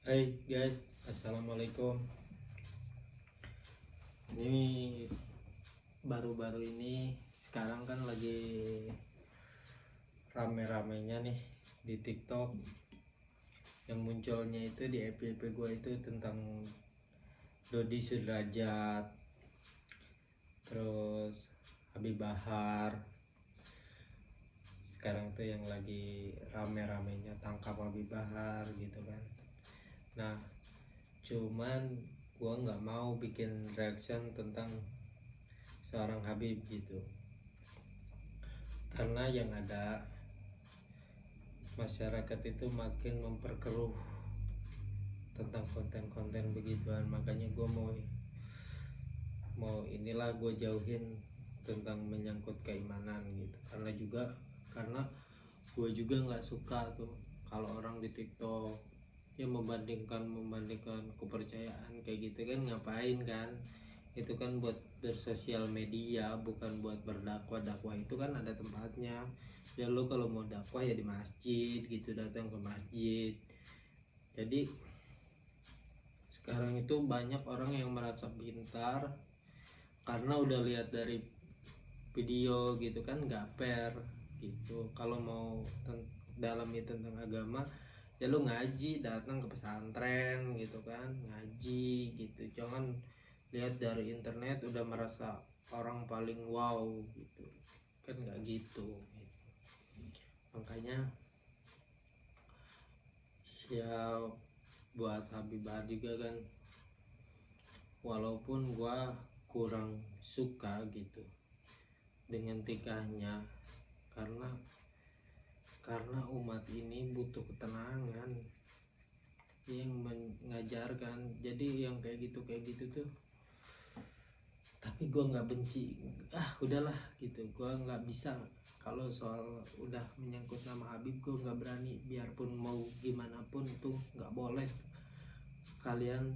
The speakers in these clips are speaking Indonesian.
Hai guys, assalamualaikum. Ini baru-baru ini sekarang kan lagi rame-ramenya nih di TikTok. Yang munculnya itu di FYP gue itu tentang Dodi Sudrajat, terus Habib Bahar. Sekarang tuh yang lagi rame-ramenya tangkap Habib Bahar gitu kan. Nah, cuman gua nggak mau bikin reaction tentang seorang Habib gitu, karena yang ada masyarakat itu makin memperkeruh tentang konten-konten begituan. Makanya gua mau inilah gue jauhin tentang menyangkut keimanan gitu, karena gue juga nggak suka tuh kalau orang di TikTok ya membandingkan kepercayaan kayak gitu kan. Ngapain kan? Itu kan buat bersosial media, bukan buat berdakwah. Dakwah itu kan ada tempatnya ya. Lo kalau mau dakwah ya di masjid gitu, datang ke masjid. Jadi sekarang itu banyak orang yang merasa pintar karena udah lihat dari video gitu kan, nggak fair gitu. Kalau mau dalami tentang agama ya lu ngaji, datang ke pesantren gitu kan, ngaji gitu. Jangan lihat dari internet udah merasa orang paling wow gitu kan, nggak gitu. Makanya ya buat Habib Bahar juga kan, walaupun gua kurang suka gitu dengan tingkahnya, karena umat ini butuh ketenangan yang mengajarkan. Jadi yang kayak gitu tuh, tapi gue nggak benci, udahlah gitu. Gue nggak bisa, kalau soal udah menyangkut nama Habib gue nggak berani. Biarpun mau gimana pun tuh nggak boleh kalian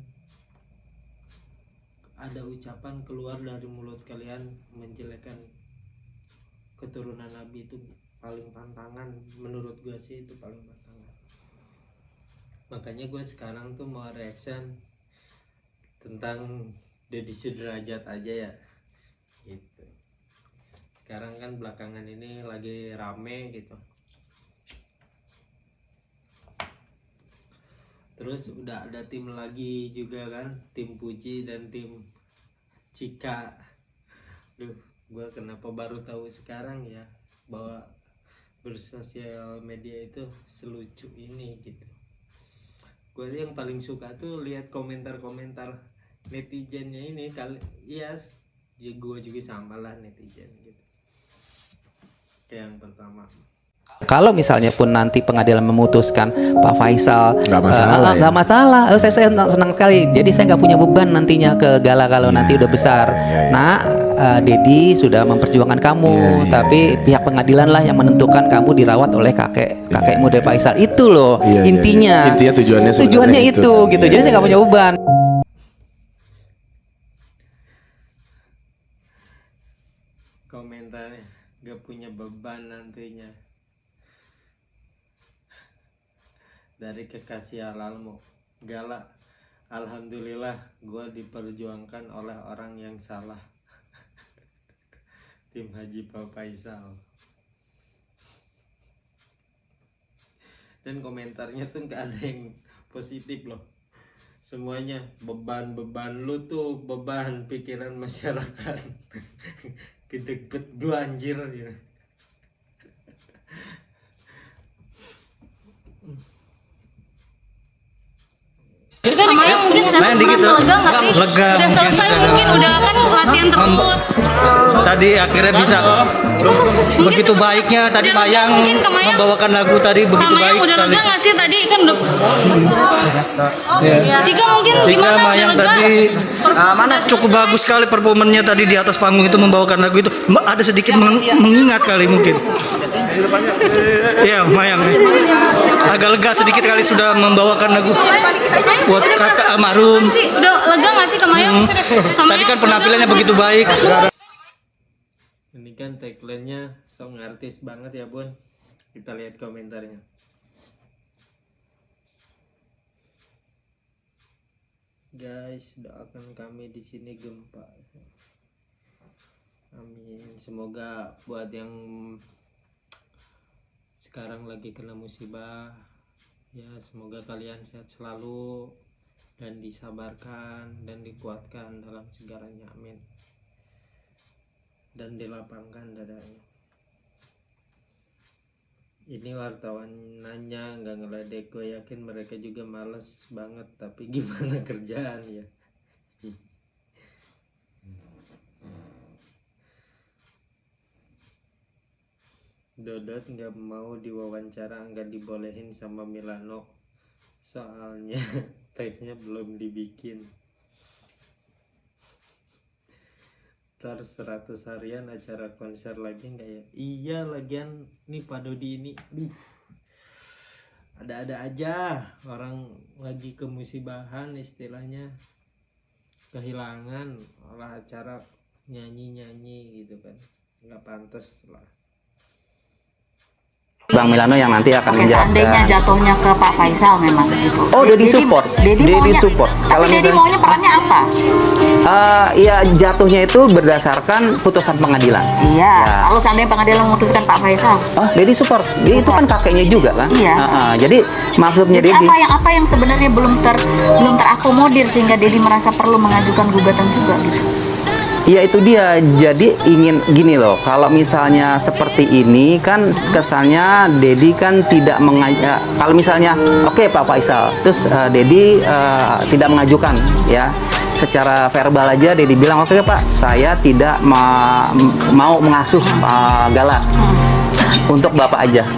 ada ucapan keluar dari mulut kalian menjelekkan keturunan Nabi. Itu paling pantangan menurut gue sih, itu paling pantangan. Makanya gue sekarang tuh mau reaction tentang Dodi Sudrajat aja ya gitu. Sekarang kan belakangan ini lagi rame gitu. Terus udah ada tim lagi juga kan, tim Puji dan tim Cika. Duh, gue kenapa baru tahu sekarang ya bahwa bersosial media itu selucu ini gitu. Gue yang paling suka tuh lihat komentar-komentar netizennya ini kali. Iya, ya gue juga sama lah netizen gitu. Yang pertama, kalau misalnya pun nanti pengadilan memutuskan Pak Faisal nggak masalah, nggak masalah. Saya senang sekali. Jadi saya nggak punya beban nantinya ke Gala kalau nanti udah besar. Nah, Dedi sudah memperjuangkan kamu, tapi pihak pengadilan lah yang menentukan kamu dirawat oleh kakekmu dari Faisal. Itu loh intinya. Intinya tujuannya itu gitu. Jadi saya nggak punya beban. komentarnya gak punya beban nantinya, dari kekasih halalmu. Gala, alhamdulillah gue diperjuangkan oleh orang yang salah. Tim Haji Pak Faisal. Dan komentarnya tuh gak ada yang positif loh. Semuanya beban lu tuh, beban pikiran masyarakat. Gedeg-bet gua anjir gitu. Namanya mungkin sekarang merasa lega nggak sih? Lega, Udah selesai mungkin udah kan latihan terus. Tadi akhirnya bisa begitu baiknya tadi udah lega Mayang mungkin ke Mayang. membawakan lagu tadi begitu Mayang baik udah sekali. lega nggak sih tadi kan udah. Jika mungkin Jika gimana Mayang udah lega? tadi cukup bagus sekali performanya tadi di atas panggung itu membawakan lagu itu. Ada sedikit mengingat kali mungkin. Iya, Mayang agak lega sedikit kali sudah membawakan lagu buat kakak almarhum. Udah lega nggak sih ke Mayang? Tadi kan penampilannya begitu baik. Ini kan tagline-nya song artis banget ya Bun. Kita lihat komentarnya. guys, doakan kami di sini gempa. Amin. Semoga buat yang sekarang lagi kena musibah, ya semoga kalian sehat selalu dan disabarkan dan dikuatkan dalam segalanya. Amin. Dan dilapangkan dadanya. Ini wartawan nanya nggak ngeledek, gue yakin mereka juga males banget, tapi gimana kerjaan ya. Dodot nggak mau diwawancara, nggak dibolehin sama Milano soalnya teksnya belum dibikin. Ntar 100 harian acara konser lagi nggak ya? Iya, lagian nih Pak Dodi ini ada-ada aja orang lagi kemusibahan istilahnya, kehilangan, olah acara nyanyi-nyanyi gitu kan, nggak pantas lah. Bang Milano yang nanti akan Seandainya menjelaskan. jatuhnya ke Pak Faisal memang gitu. Oh, Dedi support. Dedi support. Kalau Dedi maunya perannya apa? Ya jatuhnya itu berdasarkan putusan pengadilan. Iya. Ya. Kalau seandainya pengadilan memutuskan Pak Faisal. Oh, Dedi support. Dia itu kan kakeknya juga kan? Iya. Jadi maksudnya Jadi Dedi. apa yang sebenarnya belum terakomodir sehingga Dedi merasa perlu mengajukan gugatan juga gitu. Ya itu dia, jadi ingin gini loh, kalau misalnya seperti ini kan kesannya Dedi kan tidak mengajak, kalau misalnya oke, Pak Faisal, terus Dedi tidak mengajukan ya, secara verbal aja Dedi bilang oke Pak, saya tidak mau mengasuh Gala untuk Bapak aja,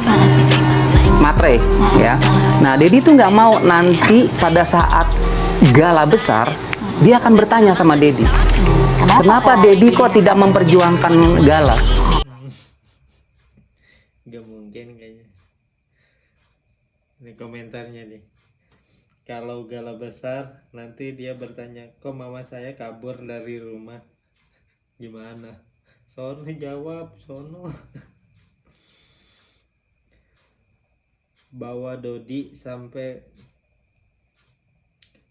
matre ya. Nah Dedi tuh nggak mau nanti pada saat Gala besar, dia akan bertanya sama Dedi. Kenapa Dedi kok tidak memperjuangkan Gala? Gak mungkin kayaknya. Ini komentarnya nih. Kalau Gala besar, nanti dia bertanya, kok mama saya kabur dari rumah? Gimana? Sono jawab, sono. Bawa Dodi sampai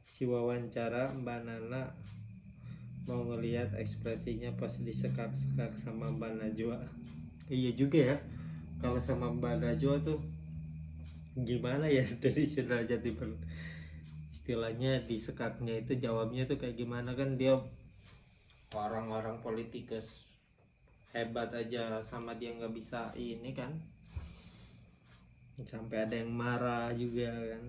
si wawancara Mbak Nana mau ngelihat ekspresinya pas disekak-sekak sama Mbak Najwa. Iya juga ya, kalau sama Mbak Najwa tuh gimana ya dari Sudrajat istilahnya disekaknya itu, jawabnya tuh kayak gimana kan, dia orang-orang politikus hebat aja sama dia nggak bisa ini kan, sampai ada yang marah juga kan.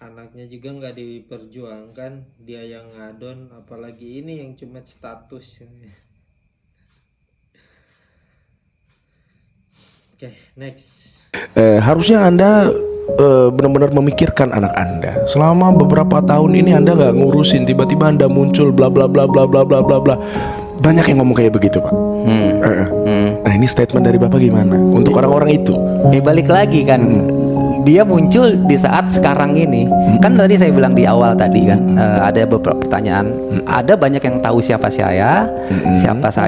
Anaknya juga nggak diperjuangkan, dia yang ngadon, apalagi ini yang cuma status. Oke, next. Harusnya Anda benar-benar memikirkan anak Anda. Selama beberapa tahun ini Anda nggak ngurusin, tiba-tiba Anda muncul bla bla bla bla bla bla bla bla. Banyak yang ngomong kayak begitu, Pak. Nah, ini statement dari Bapak gimana untuk orang-orang itu? Balik lagi kan, dia muncul di saat sekarang ini. Kan tadi saya bilang di awal tadi kan, ada beberapa pertanyaan. Ada banyak yang tahu siapa saya,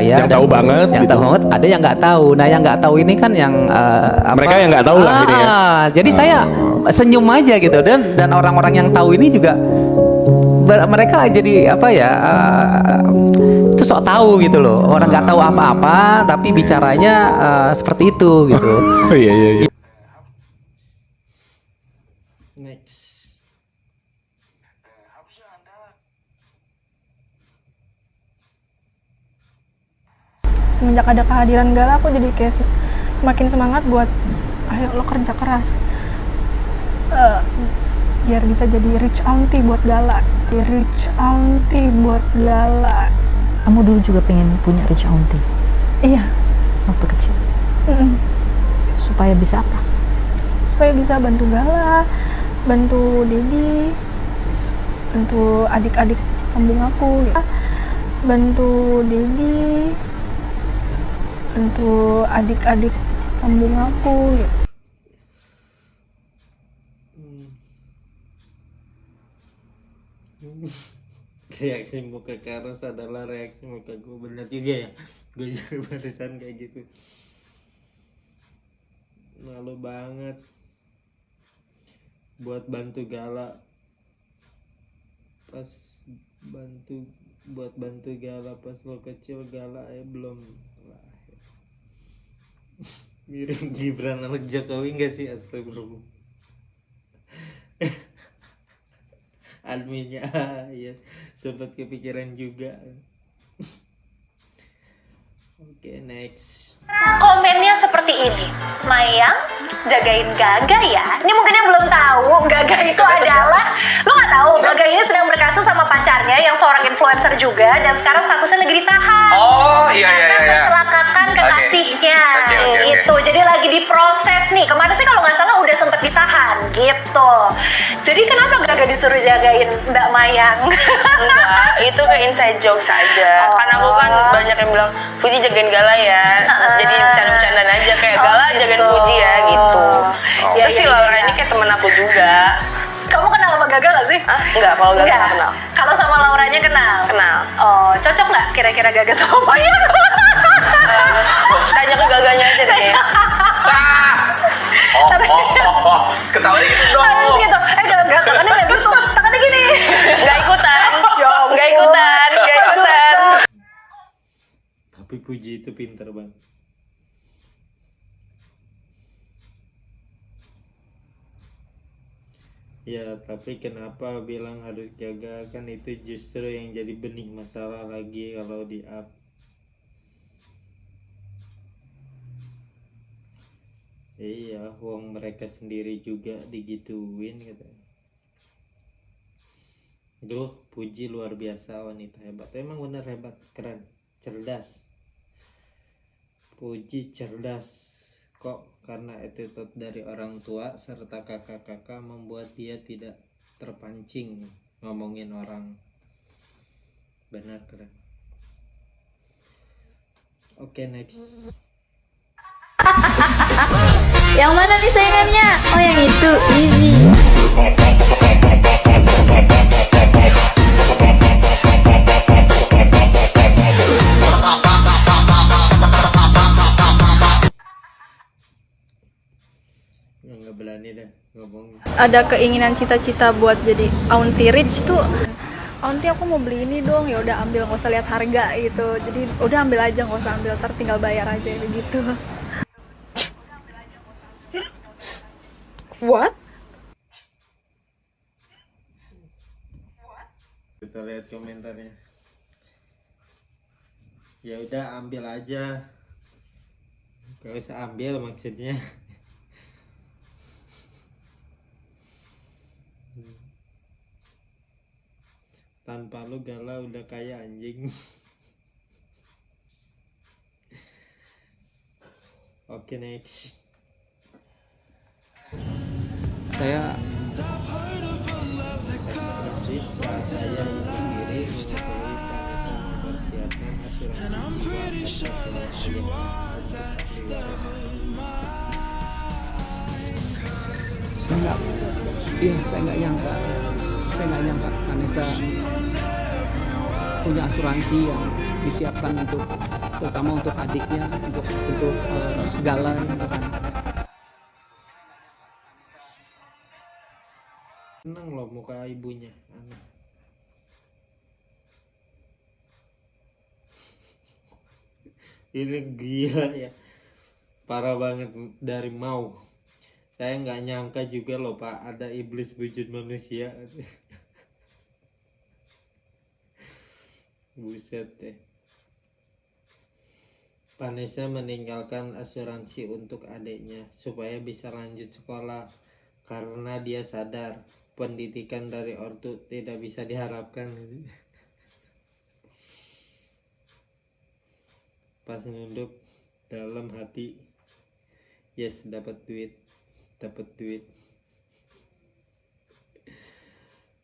Yang tahu banget, yang gitu. tahu banget. Ada yang nggak tahu. Nah, yang nggak tahu ini kan yang Mereka yang nggak tahu lah ini ya. Jadi saya senyum aja gitu, dan orang-orang yang tahu ini juga mereka jadi apa ya? Itu sok tahu gitu loh. Orang nggak tahu apa-apa, tapi bicaranya seperti itu gitu. Oh iya. Next. Semenjak ada kehadiran Gala, aku jadi kayak semakin semangat buat ayo lo kerja keras biar bisa jadi rich auntie buat Gala. Kamu dulu juga pengen punya rich auntie Iya. waktu kecil. Supaya bisa apa? Supaya bisa bantu Gala, bantu Dedi, bantu adik-adik kambing aku, bantu Dedi, bantu adik-adik kambing aku. Reaksi muka Karos adalah reaksi muka gue, bener juga ya. Gue juga barusan kayak gitu, malu banget. buat bantu Gala pas bantu Gala pas lo kecil. Gala belum lahir. Mirip Gibran anak Jokowi nggak sih? Astagfirullah. Adminnya ya sempat kepikiran juga. Oke, next. Komennya seperti ini. Mayang jagain Gaga ya. Ini mungkin yang belum tahu, Gaga itu adalah, lo nggak tahu, Gaga ini sedang berkasus sama pacarnya yang seorang influencer juga, dan sekarang statusnya lagi ditahan. Oh iya. Karena mencelakakan kekasihnya. Gitu. Jadi lagi diproses nih. Kemarin sih kalau nggak salah udah sempet ditahan gitu. Jadi kenapa Gaga disuruh jagain Mbak Mayang? Enggak, itu kayak inside jokes aja. Karena aku kan banyak yang bilang Fuji jagain Gala ya. Jadi bercanda-bercandaan aja kayak Gala jagain Fuji ya gitu. Terus si Laura ini kayak temen aku juga. Kamu kenal sama Gaga gak sih? Enggak, kalau Gaga nggak kenal. Kalau sama Lauranya kenal? Kenal. Oh, cocok nggak kira-kira Gaga sama Mayang? Tanya ke Gaganya aja deh. Ketawanya gitu dong. Harus gitu. Jangan tangannya kayak gitu. Tangannya gini. Nggak ikutan. Nggak ikutan. Tapi Puji itu pinter banget. Ya, tapi kenapa bilang harus jaga? Kan itu justru yang jadi benih masalah lagi kalau di up. Iya, uang mereka sendiri juga digituin gitu. Duh, Puji luar biasa, wanita hebat. Emang bener hebat, keren, cerdas. Puji cerdas. Kok karena attitude dari orang tua serta kakak-kakak membuat dia tidak terpancing ngomongin orang. Benar, keren. Oke, next. Yang mana nih saingannya? Oh yang itu, easy. Nggak berani dah ngomong. Ada keinginan cita-cita buat jadi auntie rich tuh. Auntie aku mau beli ini dong, ya udah ambil, nggak usah lihat harga gitu. Jadi udah ambil aja, nggak usah ambil, ntar tinggal bayar aja gitu. What? Kita lihat komentarnya. Ya udah ambil aja. Gak usah ambil maksudnya. Tanpa lu Gala udah kaya anjing. Oke, next. Saya Ekspresi saat saya ibu diri mengetahui Vanessa mempersiapkan asuransi jiwa atas nama ayahnya untuk ahli waris. saya nggak nyangka Vanessa punya asuransi yang disiapkan untuk, terutama untuk adiknya, untuk Gala gitu kan. Senang loh muka ibunya, aneh. Ini gila ya, parah banget dari mau. Saya nggak nyangka juga loh Pak, ada iblis wujud manusia. Buset deh. Vanessa meninggalkan asuransi untuk adiknya supaya bisa lanjut sekolah karena dia sadar pendidikan dari ortu tidak bisa diharapkan. Pas nunduk dalam hati, yes, dapat duit.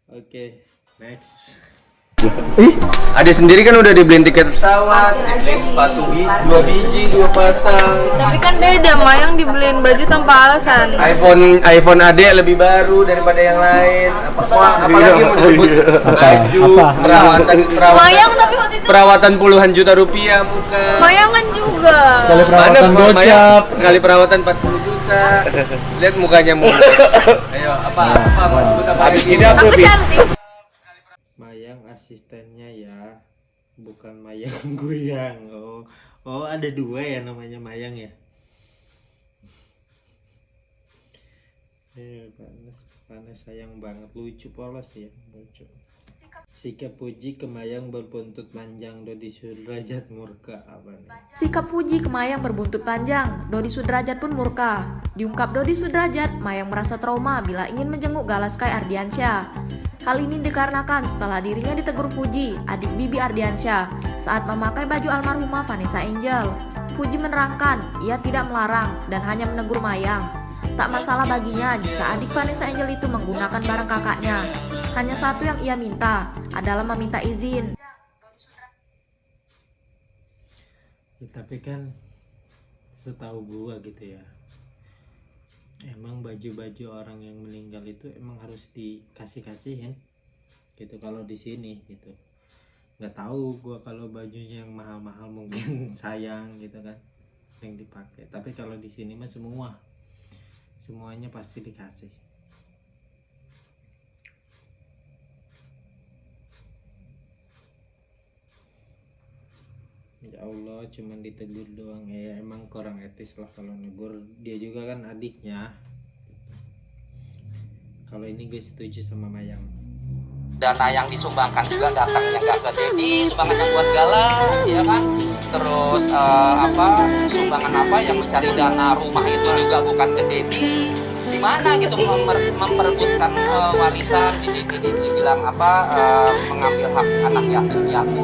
Oke, next. Ade sendiri kan udah dibeliin tiket pesawat, dibeliin sepatu 2 biji, 2 pasang. Tapi kan beda, Mayang dibeliin baju tanpa alasan. iPhone Ade lebih baru daripada yang lain. Apalagi mau disebut baju, Mayang tapi waktu itu perawatan puluhan juta rupiah bukan. Mayang kan juga. Sekali perawatan gocap. Sekali perawatan 40 juta. Lihat mukanya muda. Ayo, apa mau sebut apa? Habis ini Aku cantik. Mayang asistennya ya, bukan Mayang Guyang. Oh ada 2 ya namanya Mayang ya. Panas sayang banget, lucu polos ya, lucu. Sikap Puji ke Mayang berbuntut panjang, Dodi Sudrajat murka apa nih? Sikap Puji ke Mayang berbuntut panjang, Dodi Sudrajat pun murka. Diungkap Dodi Sudrajat, Mayang merasa trauma bila ingin menjenguk Galaskai Ardiansyah. Hal ini dikarenakan setelah dirinya ditegur Puji, adik Bibi Ardiansyah, saat memakai baju almarhumah Vanessa Angel. Puji menerangkan ia tidak melarang dan hanya menegur Mayang. Tak masalah baginya jika adik Vanessa Angel itu menggunakan barang kakaknya. Hanya satu yang ia minta adalah meminta izin. Ya, tapi kan setahu gua gitu ya, emang baju-baju orang yang meninggal itu emang harus dikasih-kasihin gitu kalau di sini gitu. Nggak tahu gua kalau bajunya yang mahal-mahal mungkin sayang gitu kan yang dipakai, tapi kalau di sini mah semuanya pasti dikasih. Ya Allah, cuman ditegur doang ya, emang kurang etis lah kalau negur. Dia juga kan adiknya. Kalau ini gue setuju sama Mayang. Dana yang disumbangkan juga datangnya nggak ke Dedi, sumbangannya buat Gala, ya kan? Terus sumbangan apa yang mencari dana rumah itu juga bukan ke Dedi. Di mana gitu memperebutkan warisan, dibilang mengambil hak anak yatim piatu.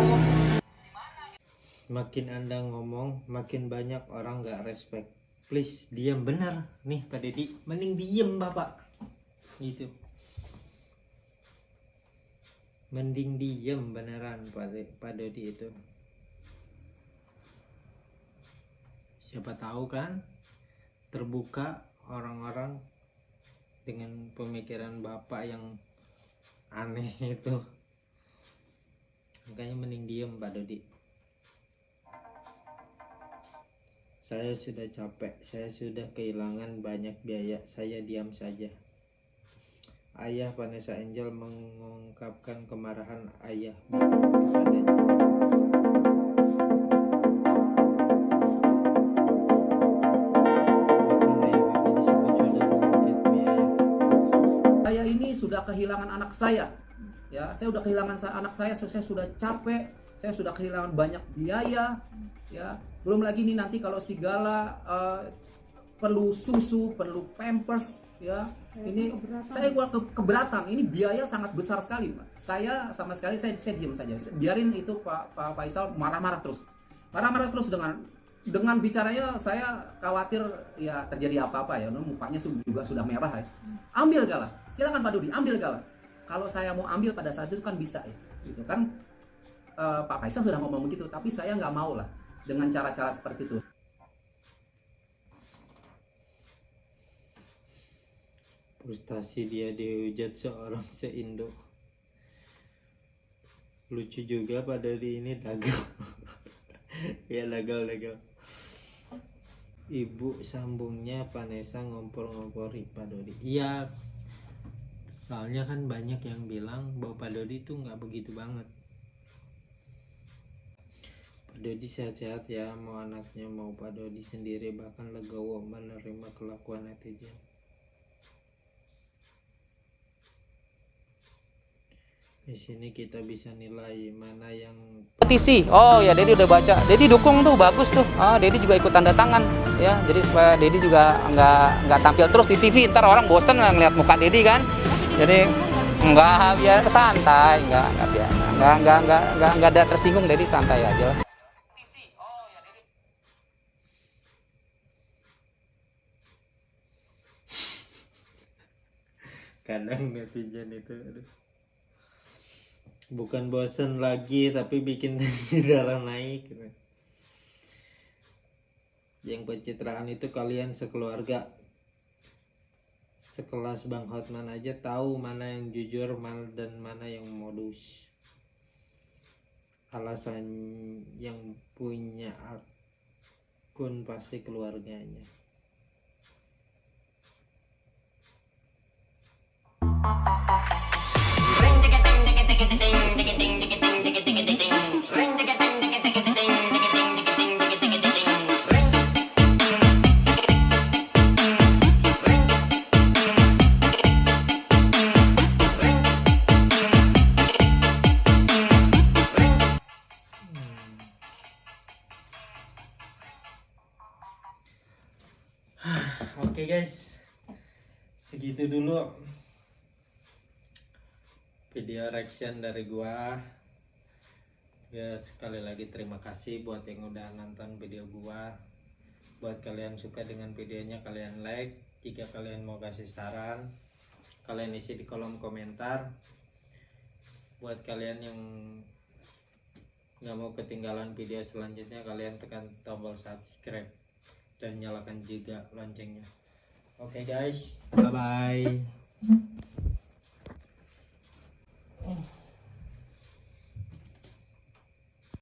Makin Anda ngomong, makin banyak orang gak respect. Please, diam benar. Nih Pak Dedi, mending diem Bapak. Gitu. Mending diem beneran Pak Dedi itu. Siapa tahu kan, terbuka orang-orang dengan pemikiran Bapak yang aneh itu. Makanya mending diem Pak Dodi. Saya sudah capek, saya sudah kehilangan banyak biaya, saya diam saja. Ayah Vanessa Angel mengungkapkan kemarahan ayah Bapak kepadanya. Saya ini sudah kehilangan anak saya. Ya, saya sudah kehilangan anak saya sudah capek, saya sudah kehilangan banyak biaya, ya. Belum lagi nih nanti kalau si Gala perlu susu, perlu pampers, ya. Ini saya keberatan. Ini biaya sangat besar sekali, Pak. Saya sama sekali saya diam saja. Biarin itu Pak Faisal marah-marah terus. Marah-marah terus dengan bicaranya, saya khawatir ya terjadi apa-apa ya. Mukanya juga sudah merah ya. Ambil Gala. Silakan Pak Dodi, ambil Gala. Kalau saya mau ambil pada saat itu kan bisa ya. Gitu kan. Pak Faisal sudah ngomong begitu, tapi saya nggak mau lah dengan cara-cara seperti itu. Frustasi dia dihujat seorang se-Indo. Lucu juga pada hari ini dagang. Ya dagang. Ibu sambungnya Vanessa ngompor-ngompori Pak Dodi. Iya, soalnya kan banyak yang bilang bahwa Pak Dodi itu nggak begitu banget. Pak Dodi sehat-sehat ya, mau anaknya mau Pak Dodi sendiri bahkan legowo menerima kelakuan netizen. Di sini kita bisa nilai mana yang Petisi, oh ya Dedi udah baca, Dedi dukung tuh, bagus tuh. Oh Dedi juga ikut tanda tangan, ya. Jadi supaya Dedi juga nggak tampil terus di TV, ntar orang bosen ngeliat muka Dedi kan. Jadi biar santai, nggak ada tersinggung, Dedi santai aja. Kadang netizen itu, bukan bosen lagi tapi bikin darah naik gitu. Yang pencitraan itu kalian sekeluarga sekelas Bang Hotman aja tahu mana yang jujur dan mana yang modus. Alasan yang punya akun pasti keluarganya. Oke guys, segitu dulu video reaction dari gua. Ya sekali lagi terima kasih buat yang udah nonton video gua. Buat kalian suka dengan videonya kalian like. Jika kalian mau kasih saran kalian isi di kolom komentar. Buat kalian yang nggak mau ketinggalan video selanjutnya kalian tekan tombol subscribe dan nyalakan juga loncengnya. Oke guys, bye bye.